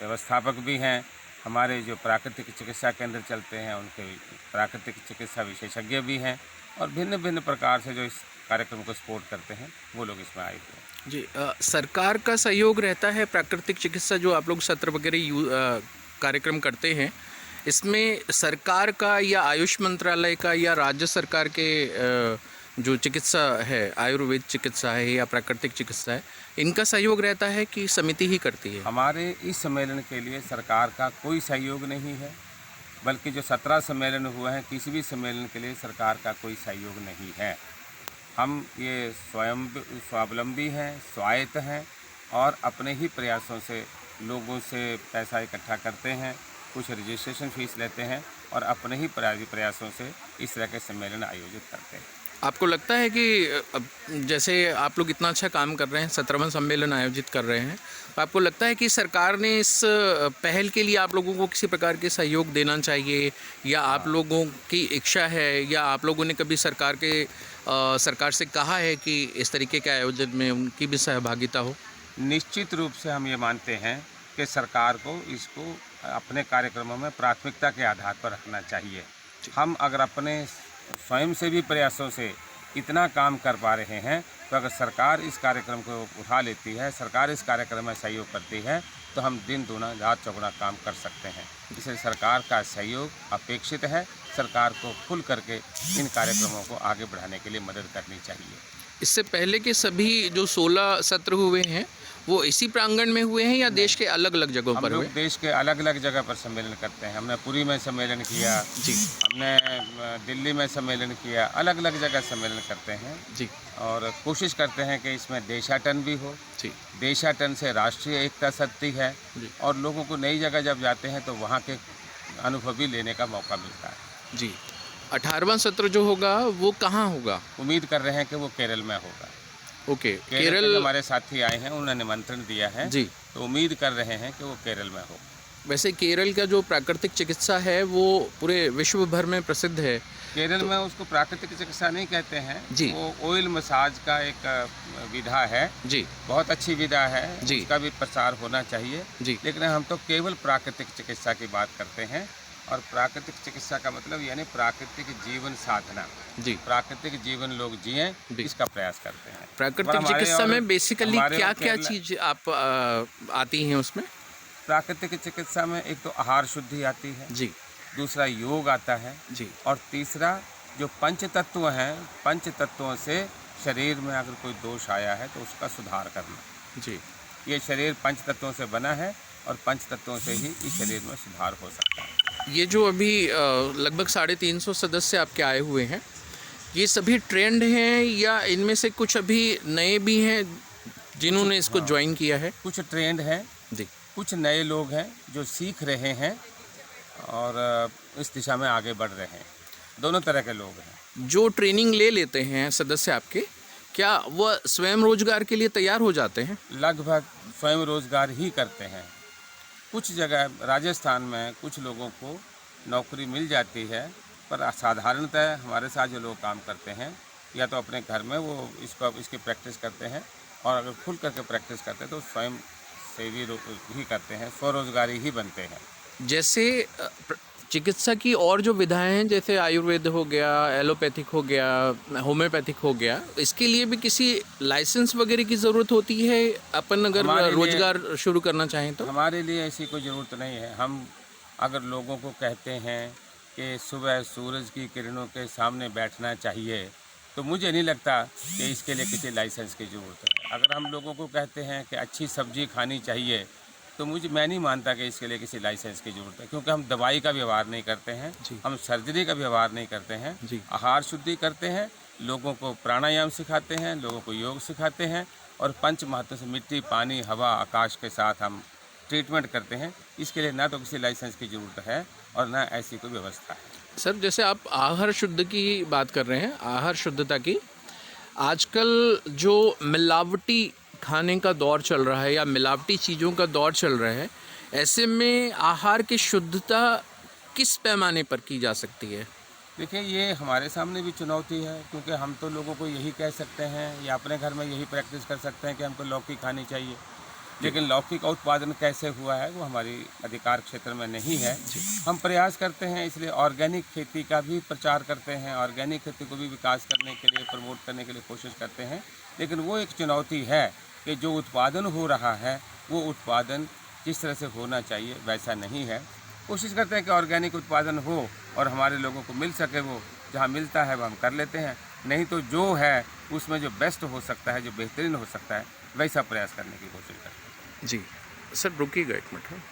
व्यवस्थापक भी हैं, हमारे जो प्राकृतिक चिकित्सा केंद्र चलते हैं उनके प्राकृतिक चिकित्सा विशेषज्ञ भी हैं और भिन्न-भिन्न प्रकार से जो इस कार्यक्रम को सपोर्ट करते हैं, वो लोग इसमें आए हुए हैं। जी, सरकार का सहयोग रहता है प्राकृतिक चिकित्सा जो आप लोग सत्र वगैरह कार्यक्रम करते हैं, इसमें सरकार का या आयुष मंत्रालय का या राज्य सरकार के जो चिकित्सा है, आयुर्वेद चिकित्सा है या प्राकृतिक चिकित्सा है, इनका सहयोग रहता है कि समिति ही करती है? हमारे इस सम्मेलन के लिए सरकार का कोई सहयोग नहीं है, बल्कि जो 17 सम्मेलन हुए हैं, किसी भी सम्मेलन के लिए सरकार का कोई सहयोग नहीं है। हम ये स्वयं स्वावलंबी हैं, स्वायत्त हैं और अपने ही प्रयासों से लोगों से पैसा इकट्ठा करते हैं, कुछ रजिस्ट्रेशन फीस लेते हैं और अपने ही प्रयासों से इस तरह के सम्मेलन आयोजित करते हैं। आपको लगता है कि जैसे आप लोग इतना अच्छा काम कर रहे हैं, 17वां सम्मेलन आयोजित कर रहे हैं, तो आपको लगता है कि सरकार ने इस पहल के लिए आप लोगों को किसी प्रकार के सहयोग देना चाहिए, या आप लोगों की इच्छा है, या आप लोगों ने कभी सरकार से कहा है कि इस तरीके के आयोजन में उनकी भी सहभागिता हो? निश्चित रूप से हम ये मानते हैं कि सरकार को इसको अपने कार्यक्रमों में प्राथमिकता के आधार पर रखना चाहिए। हम अगर अपने स्वयं से भी प्रयासों से इतना काम कर पा रहे हैं, तो अगर सरकार इस कार्यक्रम को उठा लेती है, सरकार इस कार्यक्रम में सहयोग करती है, तो हम दिन दूना रात चौगुना काम कर सकते हैं। इसलिए सरकार का सहयोग अपेक्षित है। सरकार को खुल करके इन कार्यक्रमों को आगे बढ़ाने के लिए मदद करनी चाहिए। इससे पहले के सभी जो 16 सत्र हुए हैं, वो इसी प्रांगण में हुए हैं या देश के अलग अलग जगहों पर हुए? हम लोग देश के अलग अलग जगह पर सम्मेलन करते हैं। हमने पुरी में सम्मेलन किया जी, हमने दिल्ली में सम्मेलन किया, अलग अलग जगह सम्मेलन करते हैं जी, और कोशिश करते हैं कि इसमें देशाटन भी हो। जी, देशाटन से राष्ट्रीय एकता सदती है जी, और लोगों को नई जगह जब जाते हैं तो वहाँ के अनुभव भी लेने का मौका मिलता है। जी। 18वां सत्र जो होगा वो कहाँ होगा? उम्मीद कर रहे हैं कि वो केरल में होगा। ओके, केरल के जो हमारे साथी आए हैं उन्होंने निमंत्रण दिया है, जी। तो उम्मीद कर रहे हैं कि वो केरल में हो। वैसे केरल का जो प्राकृतिक चिकित्सा है वो पूरे विश्व भर में प्रसिद्ध है। केरल में उसको प्राकृतिक चिकित्सा नहीं कहते हैं जी। वो ऑयल मसाज का एक विधा है, जी, बहुत अच्छी विधा है, जी। उसका भी प्रसार होना चाहिए। जी, लेकिन हम तो केवल प्राकृतिक चिकित्सा की बात करते हैं और प्राकृतिक चिकित्सा का मतलब यानी प्राकृतिक जीवन साधना, जी। प्राकृतिक जीवन लोग जिएं, जी। इसका प्रयास करते हैं। प्राकृतिक हमारे चिकित्सा और में बेसिकली हमारे और क्या क्या केरला- चीज़ आप आती हैं उसमें? प्राकृतिक चिकित्सा में एक तो आहार शुद्धि आती है, जी, दूसरा योग आता है जी, और तीसरा जो पंच तत्व हैं, पंच तत्वों से शरीर में अगर कोई दोष आया है तो उसका सुधार करना। जी। ये शरीर पंच तत्वों से बना है और पंच तत्वों से ही इस शरीर में सुधार हो सकता है। ये जो अभी लगभग 350 सदस्य आपके आए हुए हैं, ये सभी ट्रेंड हैं या इनमें से कुछ अभी नए भी हैं जिन्होंने इसको ज्वाइन किया है? कुछ ट्रेंड हैं, जी, कुछ नए लोग हैं जो सीख रहे हैं और इस दिशा में आगे बढ़ रहे हैं। दोनों तरह के लोग हैं। जो ट्रेनिंग ले लेते हैं सदस्य आपके, क्या वह स्वयं रोजगार के लिए तैयार हो जाते हैं? लगभग स्वयं रोजगार ही करते हैं। कुछ जगह राजस्थान में कुछ लोगों को नौकरी मिल जाती है, पर साधारणतः हमारे साथ जो लोग काम करते हैं या तो अपने घर में वो इसकी प्रैक्टिस करते हैं और अगर खुल करके प्रैक्टिस करते हैं तो स्वयं सेवी ही करते हैं, स्वरोजगारी ही बनते हैं। जैसे चिकित्सा की और जो विधाएं हैं, जैसे आयुर्वेद हो गया, एलोपैथिक हो गया, होम्योपैथिक हो गया, इसके लिए भी किसी लाइसेंस वगैरह की ज़रूरत होती है अपन अगर रोजगार शुरू करना चाहें तो? हमारे लिए ऐसी कोई ज़रूरत नहीं है। हम अगर लोगों को कहते हैं कि सुबह सूरज की किरणों के सामने बैठना चाहिए, तो मुझे नहीं लगता कि इसके लिए किसी लाइसेंस की ज़रूरत है। अगर हम लोगों को कहते हैं कि अच्छी सब्जी खानी चाहिए, तो मैं नहीं मानता कि इसके लिए किसी लाइसेंस की ज़रूरत है, क्योंकि हम दवाई का व्यवहार नहीं करते हैं, हम सर्जरी का व्यवहार नहीं करते हैं, आहार शुद्धि करते हैं, लोगों को प्राणायाम सिखाते हैं, लोगों को योग सिखाते हैं और पंच महत्व से मिट्टी, पानी, हवा, आकाश के साथ हम ट्रीटमेंट करते हैं। इसके लिए ना तो किसी लाइसेंस की ज़रूरत है और ना ऐसी कोई व्यवस्था है। सर, जैसे आप आहार शुद्ध की बात कर रहे हैं, आहार शुद्धता की, आजकल जो मिलावटी खाने का दौर चल रहा है या मिलावटी चीज़ों का दौर चल रहा है, ऐसे में आहार की शुद्धता किस पैमाने पर की जा सकती है? देखिए, ये हमारे सामने भी चुनौती है, क्योंकि हम तो लोगों को यही कह सकते हैं या अपने घर में यही प्रैक्टिस कर सकते हैं कि हमको लौकी खानी चाहिए, लेकिन लौकी का उत्पादन कैसे हुआ है वो हमारी अधिकार क्षेत्र में नहीं है। हम प्रयास करते हैं, इसलिए ऑर्गेनिक खेती का भी प्रचार करते हैं, ऑर्गेनिक खेती को भी विकास करने के लिए, प्रमोट करने के लिए कोशिश करते हैं। लेकिन वो एक चुनौती है कि जो उत्पादन हो रहा है वो उत्पादन जिस तरह से होना चाहिए वैसा नहीं है। कोशिश करते हैं कि ऑर्गेनिक उत्पादन हो और हमारे लोगों को मिल सके, वो जहाँ मिलता है वो हम कर लेते हैं, नहीं तो जो है उसमें जो बेस्ट हो सकता है, जो बेहतरीन हो सकता है, वैसा प्रयास करने की कोशिश करते हैं। जी सर, रुकिएगा एक मिनट। हाँ।